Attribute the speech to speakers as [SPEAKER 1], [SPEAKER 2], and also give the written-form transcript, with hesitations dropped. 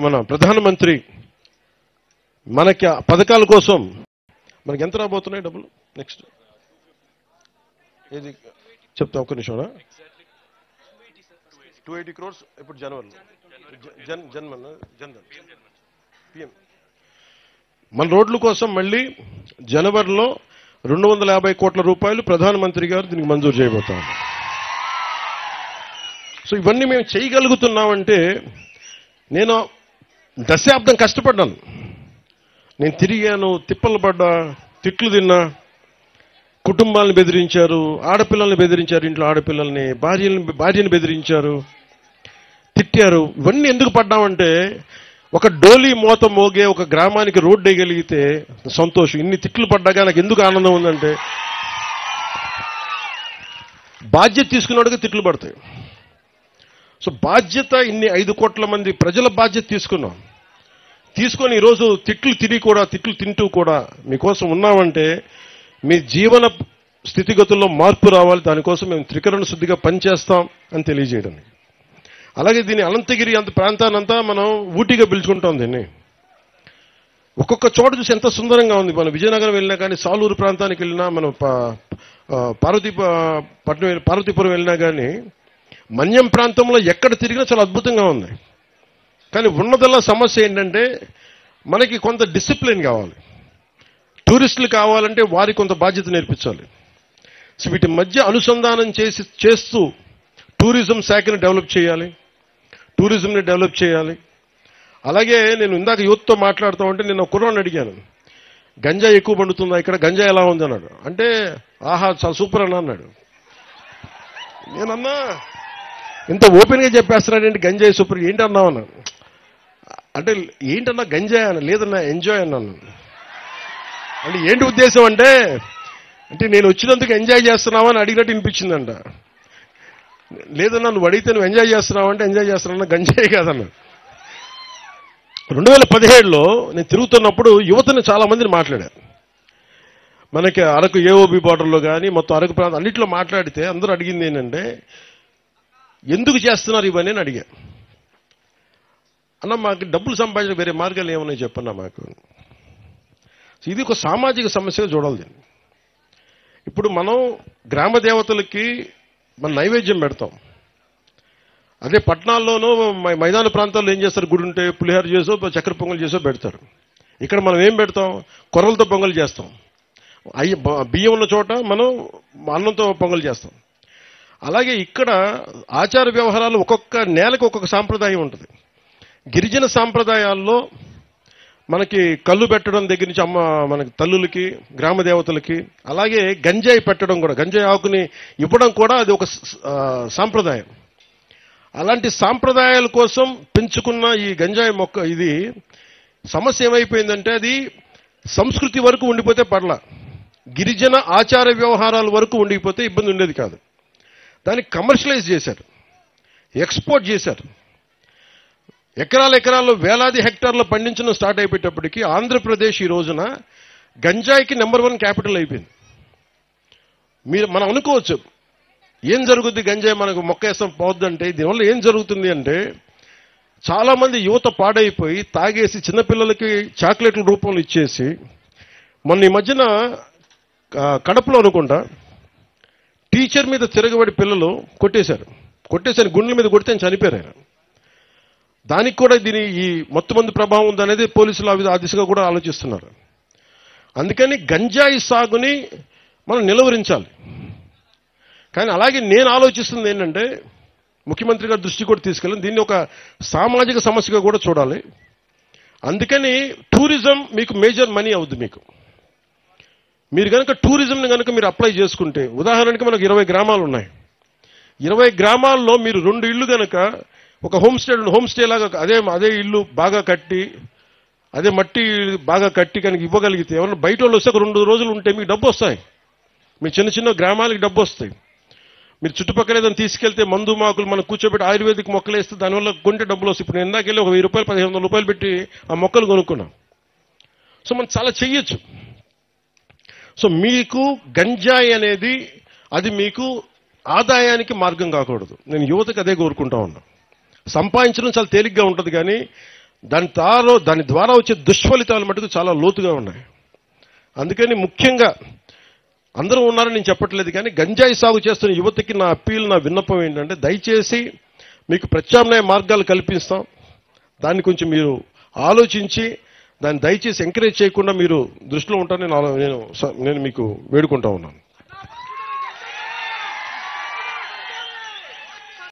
[SPEAKER 1] మన ప్రధానమంత్రి మనకి పథకాల కోసం మనకి ఎంత రాబోతున్నాయి డబ్బులు? నెక్స్ట్ ఏది చెప్తా, ఒక్క నిమిషం. 280 crores ఇప్పుడు జనవరి పిఎం మన రోడ్ల కోసం మళ్ళీ జనవరిలో 250 కోట్ల రూపాయలు ప్రధానమంత్రి గారు దీనికి మంజూరు చేయబోతారు. సో ఇవన్నీ మేము చేయగలుగుతున్నామంటే, నేను దశాబ్దం కష్టపడ్డాను. నేను తిరిగాను, తిప్పలు పడ్డా, తిట్లు తిన్నా, కుటుంబాలను బెదిరించారు, ఆడపిల్లల్ని బెదిరించారు, ఇంట్లో ఆడపిల్లల్ని, భార్యని బెదిరించారు, తిట్టారు. ఇవన్నీ ఎందుకు పడ్డామంటే, ఒక డోలీ మోత మోగే ఒక గ్రామానికి రోడ్డు వేయగలిగితే సంతోషం. ఇన్ని తిట్లు పడ్డాగా నాకు ఎందుకు ఆనందం ఉందంటే, బాధ్యత తీసుకున్నట్టుగా తిట్లు పడతాయి. సో బాధ్యత, ఇన్ని 5 కోట్ల మంది ప్రజల బాధ్యత తీసుకొని ఈరోజు తిట్లు తింటూ కూడా మీకోసం ఉన్నామంటే, మీ జీవన స్థితిగతుల్లో మార్పు రావాలి. దానికోసం మేము త్రికరణ శుద్ధిగా పనిచేస్తాం అని తెలియజేయడం. అలాగే దీన్ని అనంతగిరి అంత ప్రాంతానంతా మనం ఊటీగా పిలుచుకుంటాం. దీన్ని ఒక్కొక్క చోట చూసి ఎంత సుందరంగా ఉంది. మనం విజయనగరం వెళ్ళినా కానీ, సాలూరు ప్రాంతానికి వెళ్ళినా, మనం పార్వతీపురం వెళ్ళినా కానీ, మన్యం ప్రాంతంలో ఎక్కడ తిరిగినా చాలా అద్భుతంగా ఉంది. కానీ ఉన్నదల్లా సమస్య ఏంటంటే, మనకి కొంత డిసిప్లిన్ కావాలి. టూరిస్టులు కావాలంటే వారికి కొంత బాధ్యత నేర్పించాలి. సో వీటి మధ్య అనుసంధానం చేస్తూ టూరిజం శాఖని డెవలప్ చేయాలి, టూరిజంని డెవలప్ చేయాలి. అలాగే నేను ఇందాక యూత్తో మాట్లాడుతూ ఉంటే, నేను కుర్రాన్ని అడిగాను, గంజాయి ఎక్కువ పండుతుందా ఇక్కడ, గంజాయి ఎలా ఉంది అన్నాడు. అంటే ఆహా చాలా సూపర్ అన్నాడు. నేనన్నా ఇంత ఓపెన్గా చెప్పేస్తున్నాడేంటి, గంజాయి సూపర్ ఏంటన్నావు అన్నాను. అంటే ఏంటన్నా గంజాయి అన్న, లేదన్నా ఎంజాయ్ అన్నాను. అంటే ఏంటి ఉద్దేశం అంటే నేను వచ్చినందుకు ఎంజాయ్ చేస్తున్నావా అని అడిగినట్టు వినిపించిందంట. లేదన్నా నువ్వు అడిగితే నువ్వు ఎంజాయ్ చేస్తున్నావు అంటే ఎంజాయ్ చేస్తున్నా, గంజాయి కాదన్నా. 2017లో నేను తిరుగుతున్నప్పుడు యువతని చాలా మందిని మాట్లాడారు. మనకి అరకు ఏఓబి బార్డర్లో కానీ, మొత్తం అరకు ప్రాంతం అన్నింటిలో మాట్లాడితే అందరూ అడిగింది ఏంటంటే, ఎందుకు చేస్తున్నారు ఇవన్నీ అని అడిగా. అన్న మాకు డబ్బులు సంపాదించిన వేరే మార్గాలు ఏమన్నాయి చెప్పన్నా మాకు. ఇది ఒక సామాజిక సమస్యగా చూడాలి దీన్ని. ఇప్పుడు మనం గ్రామ దేవతలకి మన నైవేద్యం పెడతాం. అదే పట్టణాల్లోనూ మైదాన ప్రాంతాల్లో ఏం చేస్తారు, గుడి ఉంటే పులిహోర చేసో చక్కెర పొంగల్ చేసో పెడతారు. ఇక్కడ మనం ఏం పెడతాం, కొర్రలతో పొంగల్ చేస్తాం. బియ్యం ఉన్న చోట మనం అన్నంతో పొంగల్ చేస్తాం. అలాగే ఇక్కడ ఆచార వ్యవహారాలు ఒక్కొక్క నేలకు ఒక్కొక్క సాంప్రదాయం ఉంటుంది. గిరిజన సాంప్రదాయాల్లో మనకి కళ్ళు పెట్టడం దగ్గర నుంచి మనకి తల్లులకి, గ్రామ దేవతలకి, అలాగే గంజాయి పెట్టడం కూడా, గంజాయి ఆకుని ఇవ్వడం కూడా అది ఒక సాంప్రదాయం. అలాంటి సాంప్రదాయాల కోసం పెంచుకున్న ఈ గంజాయి మొక్క, ఇది సమస్య ఏమైపోయిందంటే, అది సంస్కృతి వరకు ఉండిపోతే పర్లా, గిరిజన ఆచార వ్యవహారాల వరకు ఉండిపోతే ఇబ్బంది ఉండేది కాదు. దాన్ని కమర్షియలైజ్ చేశారు, ఎక్స్పోర్ట్ చేశారు. ఎకరాల్లో వేలాది హెక్టార్లు పండించడం స్టార్ట్ అయిపోయేటప్పటికీ ఆంధ్రప్రదేశ్ ఈ రోజున గంజాయికి నెంబర్ 1 క్యాపిటల్ అయిపోయింది. మనం అనుకోవచ్చు ఏం జరుగుద్ది, గంజాయి మనకు మొక్క వేస్తాం పోద్దంటే. దీనివల్ల ఏం జరుగుతుంది అంటే, చాలా మంది యువత పాడైపోయి తాగేసి చిన్నపిల్లలకి చాక్లెట్ల రూపంలో ఇచ్చేసి, మొన్న ఈ మధ్యన కడపలో అనుకుంటా టీచర్ మీద తిరగబడి పిల్లలు కొట్టేశారు, గుండెల మీద కొడితే చనిపోయారు ఆయన. దానికి కూడా ఈ మొత్తం మంది ప్రభావం ఉందనేది పోలీసులు ఆ దిశగా కూడా ఆలోచిస్తున్నారు. అందుకని గంజాయి సాగుని మనం నిలువరించాలి. కానీ అలాగే నేను ఆలోచిస్తుంది ఏంటంటే, ముఖ్యమంత్రి గారి దృష్టి కూడా తీసుకెళ్ళి దీన్ని ఒక సామాజిక సమస్యగా కూడా చూడాలి. అందుకని టూరిజం మీకు మేజర్ మనీ అవుద్ది. మీరు కనుక టూరిజంని కనుక మీరు అప్లై చేసుకుంటే, ఉదాహరణకి మనకు 20 గ్రామాలు ఉన్నాయి. 20 గ్రామాల్లో మీరు 2 ఇళ్ళు కనుక ఒక హోమ్ స్టే లాగా అదే ఇల్లు బాగా కట్టి, అదే మట్టి బాగా కట్టి కనుక ఇవ్వగలిగితే, ఎవరైనా బయట వాళ్ళు వస్తే ఒక 2 రోజులు ఉంటే మీకు డబ్బు వస్తాయి. మీ చిన్న గ్రామాలకి డబ్బు వస్తాయి. మీరు చుట్టుపక్కల ఏదైనా తీసుకెళ్తే మందు మాకులు మనం కూర్చోబెట్టి ఆయుర్వేదిక్ మొక్కలు వేస్తే దానివల్ల కొంటే డబ్బులు వస్తాయి. ఇప్పుడు నేను ఇందాకెళ్ళి ఒక 1000 రూపాయలు 1500 రూపాయలు పెట్టి ఆ మొక్కలు కొనుక్కున్నాం. సో మనం చాలా చెయ్యొచ్చు. సో మీకు గంజాయి అనేది అది మీకు ఆదాయానికి మార్గం కాకూడదు. నేను యువతకు అదే కోరుకుంటా ఉన్నా. సంపాదించడం చాలా తేలిగ్గా ఉంటుంది, కానీ దాని ద్వారా వచ్చే దుష్ఫలితాలు మటుకు చాలా లోతుగా ఉన్నాయి. అందుకని ముఖ్యంగా అందరూ ఉన్నారని నేను చెప్పట్లేదు, కానీ గంజాయి సాగు చేస్తున్న యువతకి నా అప్పీల్, నా విన్నపం ఏంటంటే దయచేసి మీకు ప్రత్యామ్నాయ మార్గాలు కల్పిస్తాం, దాన్ని కొంచెం మీరు ఆలోచించి దాన్ని దయచేసి ఎంకరేజ్ చేయకుండా మీరు దృష్టిలో ఉంటారని నేను మీకు వేడుకుంటా ఉన్నాను.